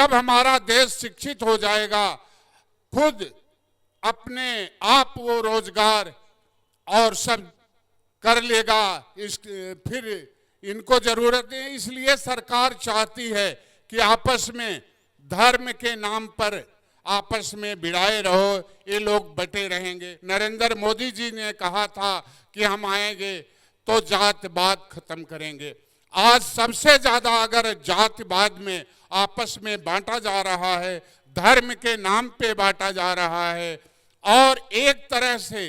जब हमारा देश शिक्षित हो जाएगा, खुद अपने आप वो रोजगार और सब कर लेगा, फिर इनको जरूरत नहीं। इसलिए सरकार चाहती है कि आपस में धर्म के नाम पर आपस में भिड़ाए रहो, ये लोग बटे रहेंगे। नरेंद्र मोदी जी ने कहा था कि हम आएंगे तो जातवाद खत्म करेंगे। आज सबसे ज्यादा अगर जातिवाद में आपस में बांटा जा रहा है, धर्म के नाम पे बांटा जा रहा है, और एक तरह से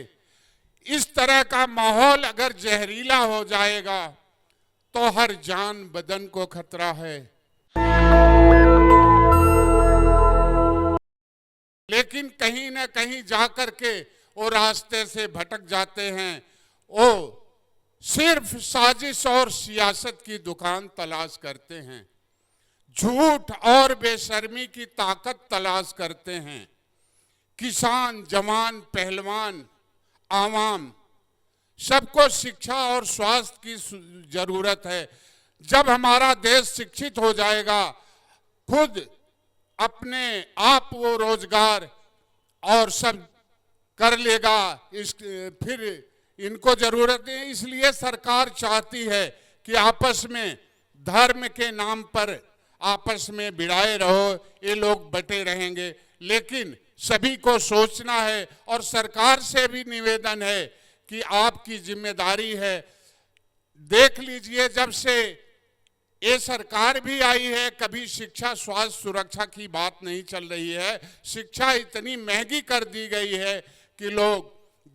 इस तरह का माहौल अगर जहरीला हो जाएगा तो हर जान बदन को खतरा है। लेकिन कहीं ना कहीं जाकर के वो रास्ते से भटक जाते हैं, वो सिर्फ साजिश और सियासत की दुकान तलाश करते हैं, झूठ और बेशर्मी की ताकत तलाश करते हैं। किसान, जवान, पहलवान, आवाम सबको शिक्षा और स्वास्थ्य की जरूरत है। जब हमारा देश शिक्षित हो जाएगा, खुद अपने आप वो रोजगार और सब कर लेगा, फिर इनको जरूरत नहीं। इसलिए सरकार चाहती है कि आपस में धर्म के नाम पर आपस में भिड़ाए रहो, ये लोग बटे रहेंगे। लेकिन सभी को सोचना है, और सरकार से भी निवेदन है कि आपकी जिम्मेदारी है। देख लीजिए, जब से ये सरकार भी आई है, कभी शिक्षा, स्वास्थ्य, सुरक्षा की बात नहीं चल रही है। शिक्षा इतनी महंगी कर दी गई है कि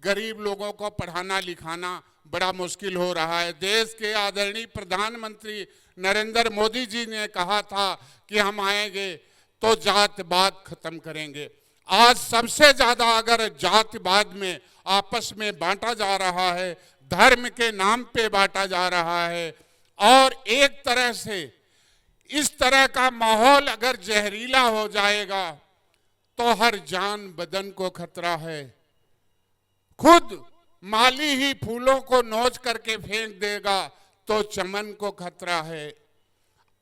गरीब लोगों को पढ़ाना लिखाना बड़ा मुश्किल हो रहा है। देश के आदरणीय प्रधानमंत्री नरेंद्र मोदी जी ने कहा था कि हम आएंगे तो जातवाद खत्म करेंगे। आज सबसे ज्यादा अगर जातिवाद में आपस में बांटा जा रहा है, धर्म के नाम पे बांटा जा रहा है, और एक तरह से इस तरह का माहौल अगर जहरीला हो जाएगा तो हर जान बदन को खतरा है। खुद माली ही फूलों को नोच करके फेंक देगा तो चमन को खतरा है।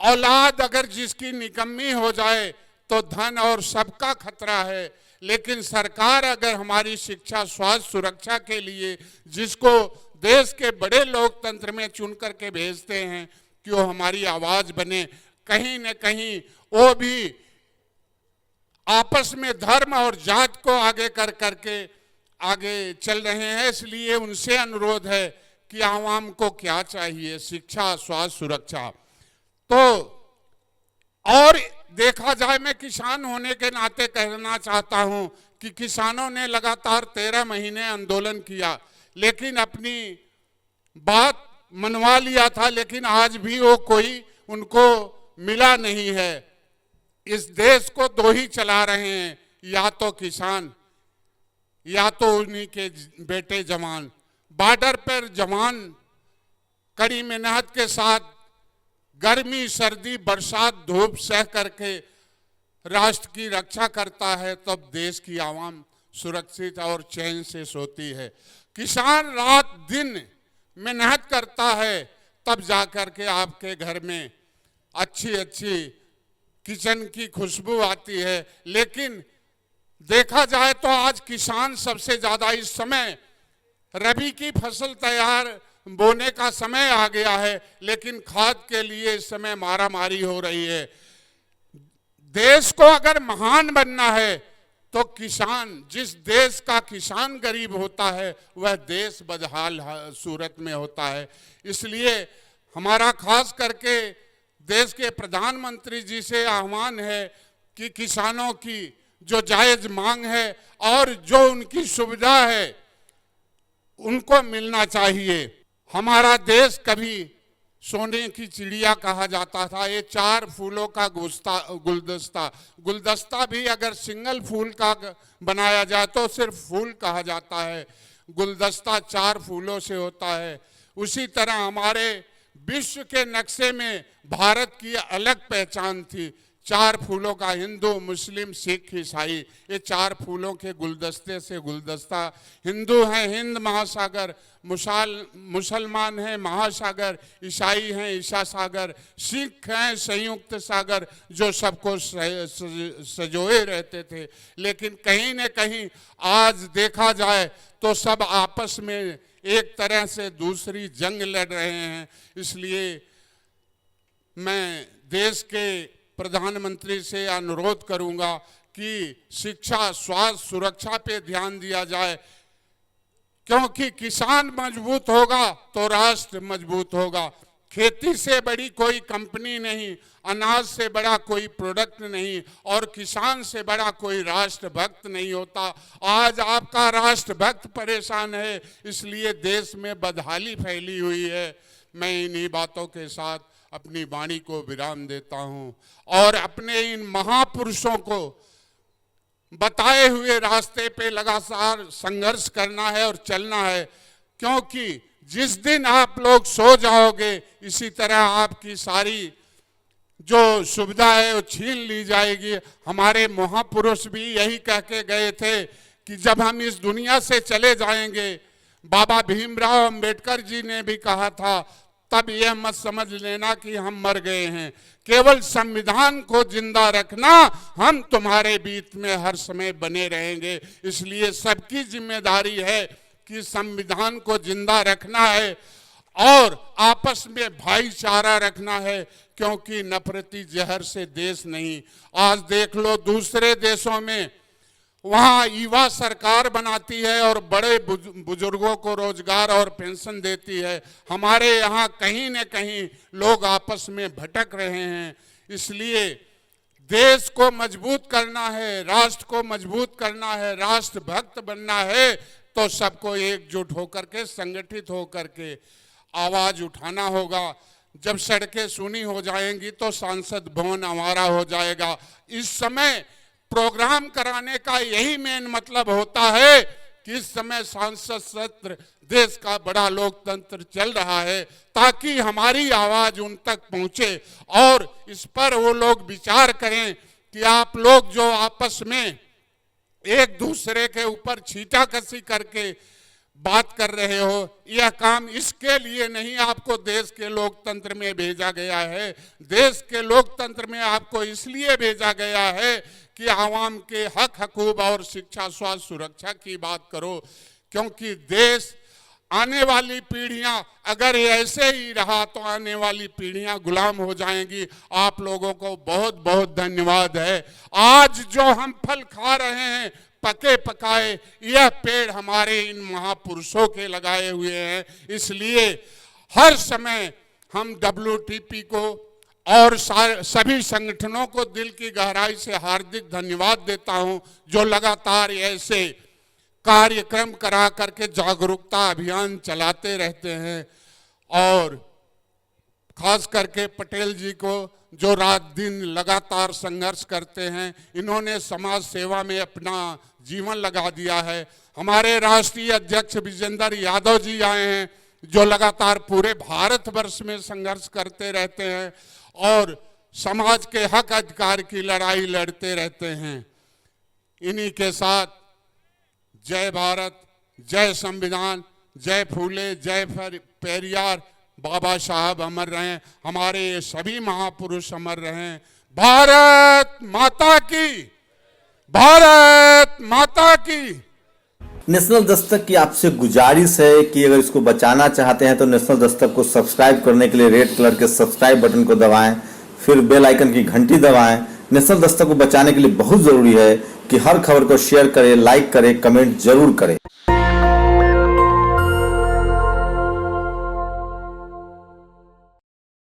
औलाद अगर जिसकी निकम्मी हो जाए तो धन और सबका खतरा है। लेकिन सरकार अगर हमारी शिक्षा, स्वास्थ्य, सुरक्षा के लिए जिसको देश के बड़े लोकतंत्र में चुन करके भेजते हैं कि वो हमारी आवाज बने, कहीं न कहीं वो भी आपस में धर्म और जात को आगे कर करके आगे चल रहे हैं। इसलिए उनसे अनुरोध है कि आवाम को क्या चाहिए, शिक्षा, स्वास्थ्य, सुरक्षा। तो और देखा जाए, मैं किसान होने के नाते कहना चाहता हूं कि किसानों ने लगातार 13 महीने आंदोलन किया, लेकिन अपनी बात मनवा लिया था, लेकिन आज भी वो कोई उनको मिला नहीं है। इस देश को दो ही चला रहे हैं, या तो किसान या तो उन्हीं के बेटे जवान। बॉर्डर पर जवान कड़ी मेहनत के साथ गर्मी, सर्दी, बरसात, धूप सह करके राष्ट्र की रक्षा करता है, तब देश की आवाम सुरक्षित और चैन से सोती है। किसान रात दिन मेहनत करता है, तब जाकर के आपके घर में अच्छी अच्छी किचन की खुशबू आती है। लेकिन देखा जाए तो आज किसान सबसे ज्यादा, इस समय रबी की फसल तैयार बोने का समय आ गया है, लेकिन खाद के लिए इस समय मारामारी हो रही है। देश को अगर महान बनना है तो किसान, जिस देश का किसान गरीब होता है वह देश बदहाल सूरत में होता है। इसलिए हमारा खास करके देश के प्रधानमंत्री जी से आह्वान है कि किसानों की जो जायज मांग है और जो उनकी सुविधा है उनको मिलना चाहिए। हमारा देश कभी सोने की चिड़िया कहा जाता था। ये 4 फूलों का गुलदस्ता भी अगर सिंगल फूल का बनाया जाए तो सिर्फ फूल कहा जाता है, गुलदस्ता 4 फूलों से होता है। उसी तरह हमारे विश्व के नक्शे में भारत की अलग पहचान थी, चार फूलों का, हिंदू, मुस्लिम, सिख, ईसाई, ये चार फूलों के गुलदस्ते से गुलदस्ता। हिंदू हैं हिंद महासागर, मुसलमान हैं महासागर, ईसाई हैं ईशा सागर, सिख हैं संयुक्त सागर, जो सबको सजोए रहते थे। लेकिन कहीं न कहीं आज देखा जाए तो सब आपस में एक तरह से दूसरी जंग लड़ रहे हैं। इसलिए मैं देश के प्रधानमंत्री से अनुरोध करूंगा कि शिक्षा, स्वास्थ्य, सुरक्षा पे ध्यान दिया जाए, क्योंकि किसान मजबूत होगा तो राष्ट्र मजबूत होगा। खेती से बड़ी कोई कंपनी नहीं, अनाज से बड़ा कोई प्रोडक्ट नहीं, और किसान से बड़ा कोई राष्ट्रभक्त नहीं होता। आज आपका राष्ट्रभक्त परेशान है, इसलिए देश में बदहाली फैली हुई है। मैं इन्हीं बातों के साथ अपनी वाणी को विराम देता हूं और अपने इन महापुरुषों को बताए हुए रास्ते पे लगातार संघर्ष करना है और चलना है, क्योंकि जिस दिन आप लोग सो जाओगे इसी तरह आपकी सारी जो सुविधा है वो छीन ली जाएगी। हमारे महापुरुष भी यही कह के गए थे कि जब हम इस दुनिया से चले जाएंगे, बाबा भीमराव अंबेडकर जी ने भी कहा था, तब यह मत समझ लेना कि हम मर गए हैं, केवल संविधान को जिंदा रखना, हम तुम्हारे बीच में हर समय बने रहेंगे। इसलिए सबकी जिम्मेदारी है कि संविधान को जिंदा रखना है और आपस में भाईचारा रखना है, क्योंकि नफरती जहर से देश नहीं। आज देख लो दूसरे देशों में, वहाँ युवा सरकार बनाती है और बड़े बुजुर्गों को रोजगार और पेंशन देती है। हमारे यहाँ कहीं न कहीं लोग आपस में भटक रहे हैं। इसलिए देश को मजबूत करना है, राष्ट्र को मजबूत करना है, राष्ट्रभक्त बनना है, तो सबको एकजुट होकर के, संगठित होकर के आवाज उठाना होगा। जब सड़कें सूनी हो जाएंगी तो सांसद भवन हमारा हो जाएगा। इस समय प्रोग्राम कराने का यही मेन मतलब होता है कि इस समय सांसद सत्र, देश का बड़ा लोकतंत्र चल रहा है, ताकि हमारी आवाज उन तक पहुंचे और इस पर वो लोग विचार करें कि आप लोग जो आपस में एक दूसरे के ऊपर छींटाकशी करके बात कर रहे हो, यह काम इसके लिए नहीं आपको देश के लोकतंत्र में भेजा गया है। देश के लोकतंत्र में आपको इसलिए भेजा गया है कि आवाम के हक, हकूक और शिक्षा, स्वास्थ्य, सुरक्षा की बात करो, क्योंकि देश, आने वाली पीढ़ियां अगर ऐसे ही रहा तो आने वाली पीढ़ियां गुलाम हो जाएंगी। आप लोगों को बहुत बहुत धन्यवाद है। आज जो हम फल खा रहे हैं पके पकाए, यह पेड़ हमारे इन महापुरुषों के लगाए हुए हैं। इसलिए हर समय हम WTP को और सभी संगठनों को दिल की गहराई से हार्दिक धन्यवाद देता हूं, जो लगातार ऐसे कार्यक्रम करा करके जागरूकता अभियान चलाते रहते हैं। और खास करके पटेल जी को, जो रात दिन लगातार संघर्ष करते हैं, इन्होंने समाज सेवा में अपना जीवन लगा दिया है। हमारे राष्ट्रीय अध्यक्ष विजेंद्र यादव जी आए हैं, जो लगातार पूरे भारतवर्ष में संघर्ष करते रहते हैं और समाज के हक अधिकार की लड़ाई लड़ते रहते हैं। इन्हीं के साथ जय भारत, जय संविधान, जय फूले, जय पेरियार, बाबा साहब अमर रहें, हमारे ये सभी महापुरुष अमर रहें। भारत माता की, भारत माता की। नेशनल दस्तक की आपसे गुजारिश है कि अगर इसको बचाना चाहते हैं तो नेशनल दस्तक को सब्सक्राइब करने के लिए रेड कलर के सब्सक्राइब बटन को दबाएं, फिर बेल आइकन की घंटी दबाएं। नेशनल दस्तक को बचाने के लिए बहुत जरूरी है कि हर खबर को शेयर करें, लाइक करें, कमेंट जरूर करें।